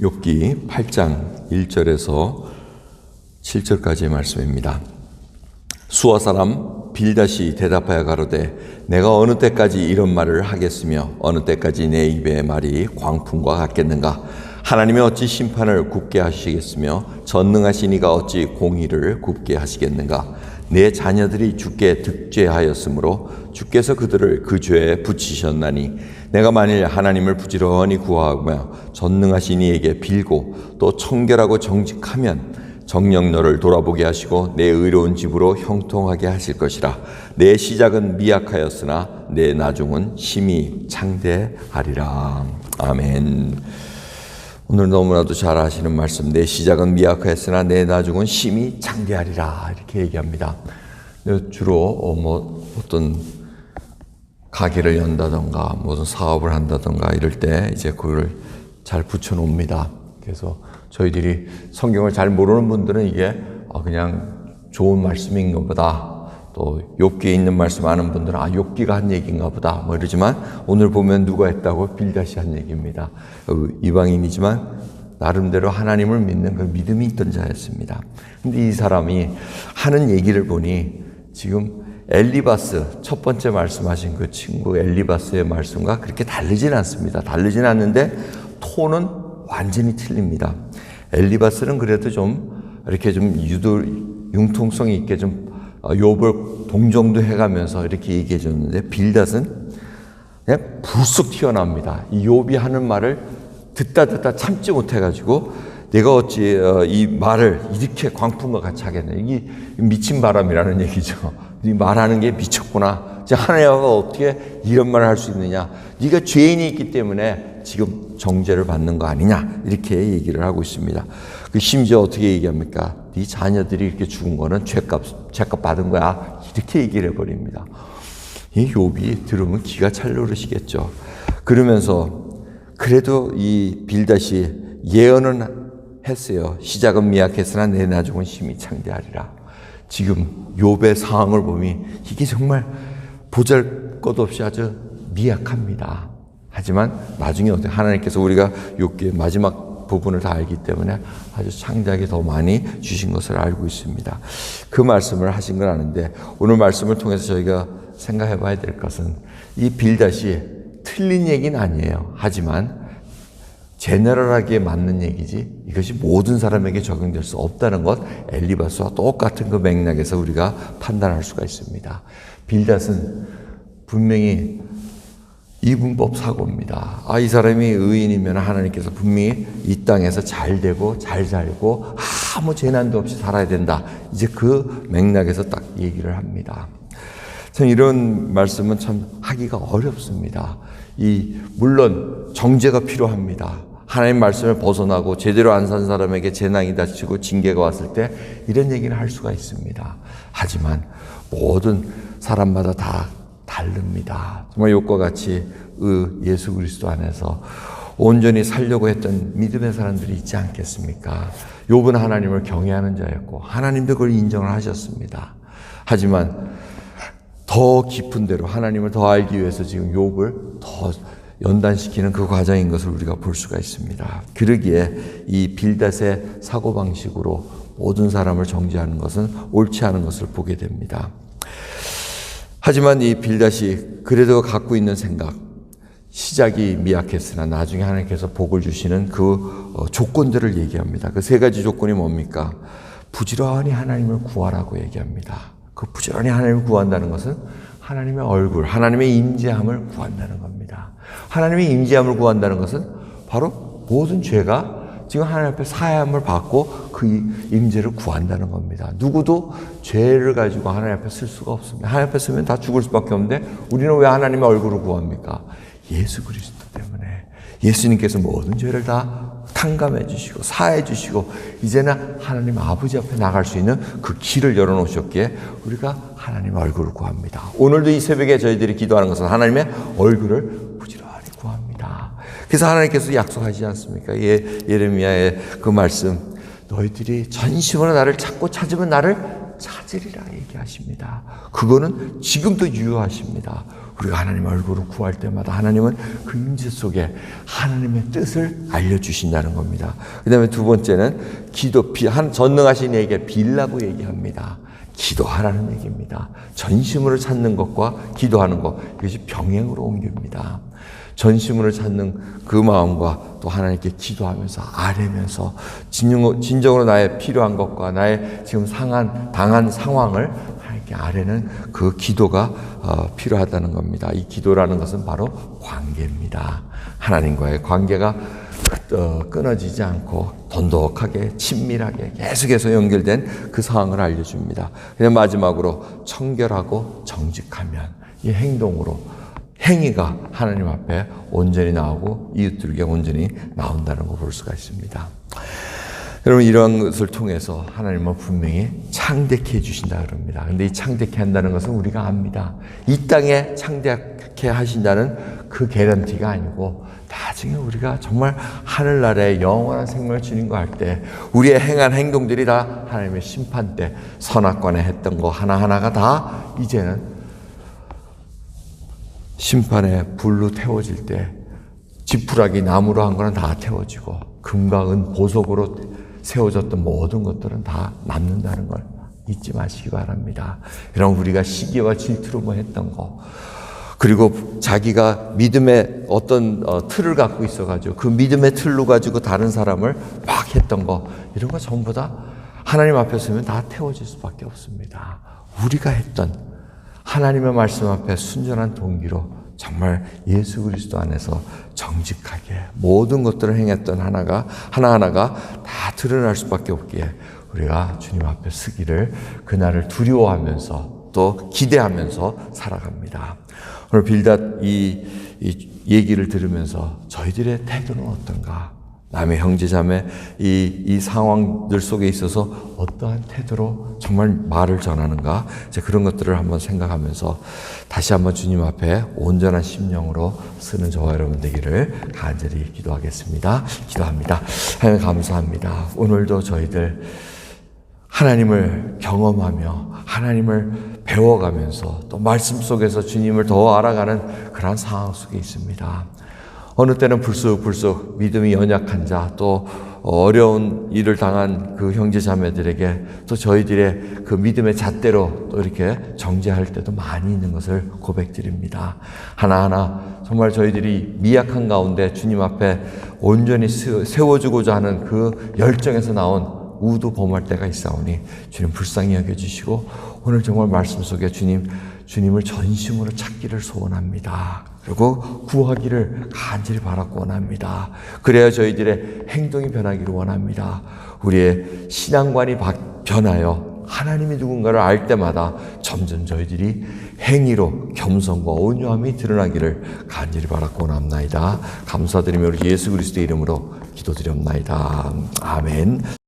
욥기 8장 1절에서 7절까지의 말씀입니다. 수아 사람 빌닷이 대답하여 가로되 내가 어느 때까지 이런 말을 하겠으며 어느 때까지 내 입의 말이 광풍과 같겠는가. 하나님이 어찌 심판을 굽게 하시겠으며 전능하신 이가 어찌 공의를 굽게 하시겠는가. 내 자녀들이 주께 득죄하였으므로 주께서 그들을 그 죄에 붙이셨나니 내가 만일 하나님을 부지런히 구하며 전능하신 이에게 빌고 또 청결하고 정직하면 정녕 너를 돌아보게 하시고 내 의로운 집으로 형통하게 하실 것이라. 내 시작은 미약하였으나 내 나중은 심히 창대하리라. 아멘. 오늘 너무나도 잘 아시는 말씀, 내 시작은 미약하였으나 내 나중은 심히 창대하리라 이렇게 얘기합니다. 주로 어떤 가게를 연다던가 무슨 사업을 한다던가 이럴 때 이제 그걸 잘 붙여놓습니다. 그래서 저희들이 성경을 잘 모르는 분들은 이게 그냥 좋은 말씀인 것보다, 또 욥기에 있는 말씀 아는 분들은 욥기가 한 얘기인가 보다 이러지만 오늘 보면 누가 했다고? 빌닷이 한 얘기입니다. 이방인이지만 나름대로 하나님을 믿는 그 믿음이 있던 자였습니다. 근데 이 사람이 하는 얘기를 보니 지금 엘리바스, 첫 번째 말씀하신 그 친구 엘리바스의 말씀과 그렇게 다르진 않습니다. 다르진 않는데 톤은 완전히 틀립니다. 엘리바스는 그래도 좀 이렇게 좀 융통성이 있게 좀 욥을 동정도 해가면서 이렇게 얘기해 줬는데 빌닷은 그냥 불쑥 튀어나옵니다. 이 욥이 하는 말을 듣다 참지 못해가지고 내가 어찌 이 말을 이렇게 광풍과 같이 하겠냐. 이게 미친 바람이라는 얘기죠. 네 말하는 게 미쳤구나. 하나님과 어떻게 이런 말을 할 수 있느냐. 네가 죄인이 있기 때문에 지금 정죄를 받는 거 아니냐. 이렇게 얘기를 하고 있습니다. 심지어 어떻게 얘기합니까? 네 자녀들이 이렇게 죽은 거는 죄값 받은 거야. 이렇게 얘기를 해버립니다. 이 욥이 들으면 기가 찰르르시겠죠. 그러면서 그래도 이 빌닷이 예언은 했어요. 시작은 미약했으나 내 나중은 심히 창대하리라. 지금 욥의 상황을 보면 이게 정말 보잘것없이 아주 미약합니다. 하지만 나중에 어떻게 하나님께서 우리가 욥기의 마지막 부분을 다 알기 때문에 아주 창대하게 더 많이 주신 것을 알고 있습니다. 그 말씀을 하신 건 아는데 오늘 말씀을 통해서 저희가 생각해 봐야 될 것은 이 빌닷이 틀린 얘기는 아니에요. 하지만 제너럴하게 맞는 얘기지 이것이 모든 사람에게 적용될 수 없다는 것, 엘리바스와 똑같은 그 맥락에서 우리가 판단할 수가 있습니다. 빌닷은 분명히 이분법 사고입니다. 이 사람이 의인이면 하나님께서 분명히 이 땅에서 잘 되고 잘 살고 아무 재난도 없이 살아야 된다. 이제 그 맥락에서 딱 얘기를 합니다. 참 이런 말씀은 참 하기가 어렵습니다. 물론 정죄가 필요합니다. 하나님 말씀을 벗어나고 제대로 안 산 사람에게 재난이 닥치고 징계가 왔을 때 이런 얘기를 할 수가 있습니다. 하지만 모든 사람마다 다 다릅니다. 정말 욥과 같이 예수 그리스도 안에서 온전히 살려고 했던 믿음의 사람들이 있지 않겠습니까? 욥은 하나님을 경외하는 자였고 하나님도 그걸 인정을 하셨습니다. 하지만 더 깊은 데로 하나님을 더 알기 위해서 지금 욥을 더 연단시키는 그 과정인 것을 우리가 볼 수가 있습니다. 그러기에 이 빌닷의 사고방식으로 모든 사람을 정죄하는 것은 옳지 않은 것을 보게 됩니다. 하지만 이 빌닷이 그래도 갖고 있는 생각, 시작이 미약했으나 나중에 하나님께서 복을 주시는 그 조건들을 얘기합니다. 그 세 가지 조건이 뭡니까? 부지런히 하나님을 구하라고 얘기합니다. 그 부지런히 하나님을 구한다는 것은 하나님의 얼굴, 하나님의 임재함을 구한다는 겁니다. 하나님의 임재함을 구한다는 것은 바로 모든 죄가 지금 하나님 앞에 사함을 받고 그 임재를 구한다는 겁니다. 누구도 죄를 가지고 하나님 앞에 쓸 수가 없습니다. 하나님 앞에 쓰면 다 죽을 수밖에 없는데 우리는 왜 하나님의 얼굴을 구합니까? 예수 그리스도 때문에. 예수님께서 모든 죄를 다 탕감해 주시고 사해 주시고 이제는 하나님 아버지 앞에 나갈 수 있는 그 길을 열어놓으셨기에 우리가 하나님의 얼굴을 구합니다. 오늘도 이 새벽에 저희들이 기도하는 것은 하나님의 얼굴을 부지런히 구합니다. 그래서 하나님께서 약속하지 않습니까? 예레미야의 그 말씀, 너희들이 전심으로 나를 찾고 찾으면 나를 찾으리라 얘기하십니다. 그거는 지금도 유효하십니다. 우리가 하나님 얼굴을 구할 때마다 하나님은 그 임재 속에 하나님의 뜻을 알려주신다는 겁니다. 그 다음에 두 번째는 전능하신 이에게 빌라고 얘기합니다. 기도하라는 얘기입니다. 전심으로 찾는 것과 기도하는 것, 이것이 병행으로 옮깁니다. 전심으로 찾는 그 마음과 또 하나님께 기도하면서 아뢰면서 진정으로 나의 필요한 것과 나의 지금 당한 상황을 하나님께 아뢰는 그 기도가 필요하다는 겁니다. 이 기도라는 것은 바로 관계입니다. 하나님과의 관계가 끊어지지 않고 돈독하게 친밀하게 계속해서 연결된 그 상황을 알려줍니다. 그냥 마지막으로 청결하고 정직하면 이 행위가 하나님 앞에 온전히 나오고 이웃들에게 온전히 나온다는 걸 볼 수가 있습니다. 여러분, 이러한 것을 통해서 하나님은 분명히 창대케 해주신다 그럽니다. 근데 이 창대케 한다는 것은 우리가 압니다. 이 땅에 창대케 하신다는 그 개런티가 아니고 나중에 우리가 정말 하늘나라에 영원한 생명을 주님과 할 때 우리의 행한 행동들이 다 하나님의 심판 때 선악관에 했던 거 하나하나가 다 이제는 심판의 불로 태워질 때 지푸라기 나무로 한 거는 다 태워지고 금과 은 보석으로 세워졌던 모든 것들은 다 남는다는 걸 잊지 마시기 바랍니다. 여러분, 우리가 시기와 질투로 뭐 했던 거, 그리고 자기가 믿음의 어떤 틀을 갖고 있어가지고 그 믿음의 틀로 가지고 다른 사람을 막 했던 거, 이런 거 전부 다 하나님 앞에 서면 다 태워질 수밖에 없습니다. 우리가 했던 하나님의 말씀 앞에 순전한 동기로 정말 예수 그리스도 안에서 정직하게 모든 것들을 행했던 하나하나가 다 드러날 수밖에 없기에 우리가 주님 앞에 서기를, 그날을 두려워하면서 또 기대하면서 살아갑니다. 오늘 빌닷 이 얘기를 들으면서 저희들의 태도는 어떤가? 남의 형제자매 이 상황들 속에 있어서 어떠한 태도로 정말 말을 전하는가? 이제 그런 것들을 한번 생각하면서 다시 한번 주님 앞에 온전한 심령으로 쓰는 저와 여러분 되기를 간절히 기도하겠습니다. 기도합니다. 하나님 감사합니다. 오늘도 저희들 하나님을 경험하며 하나님을 배워가면서 또 말씀 속에서 주님을 더 알아가는 그런 상황 속에 있습니다. 어느 때는 불쑥 믿음이 연약한 자, 또 어려운 일을 당한 그 형제 자매들에게 또 저희들의 그 믿음의 잣대로 또 이렇게 정죄할 때도 많이 있는 것을 고백드립니다. 하나하나 정말 저희들이 미약한 가운데 주님 앞에 온전히 세워주고자 하는 그 열정에서 나온 우도 범할 때가 있사오니 주님 불쌍히 여겨주시고 오늘 정말 말씀 속에 주님을 전심으로 찾기를 소원합니다. 그리고 구하기를 간절히 바라고 원합니다. 그래야 저희들의 행동이 변하기를 원합니다. 우리의 신앙관이 변하여 하나님이 누군가를 알 때마다 점점 저희들이 행위로 겸손과 온유함이 드러나기를 간절히 바라고 원합나이다. 감사드리며 우리 예수 그리스도의 이름으로 기도드렸나이다. 아멘.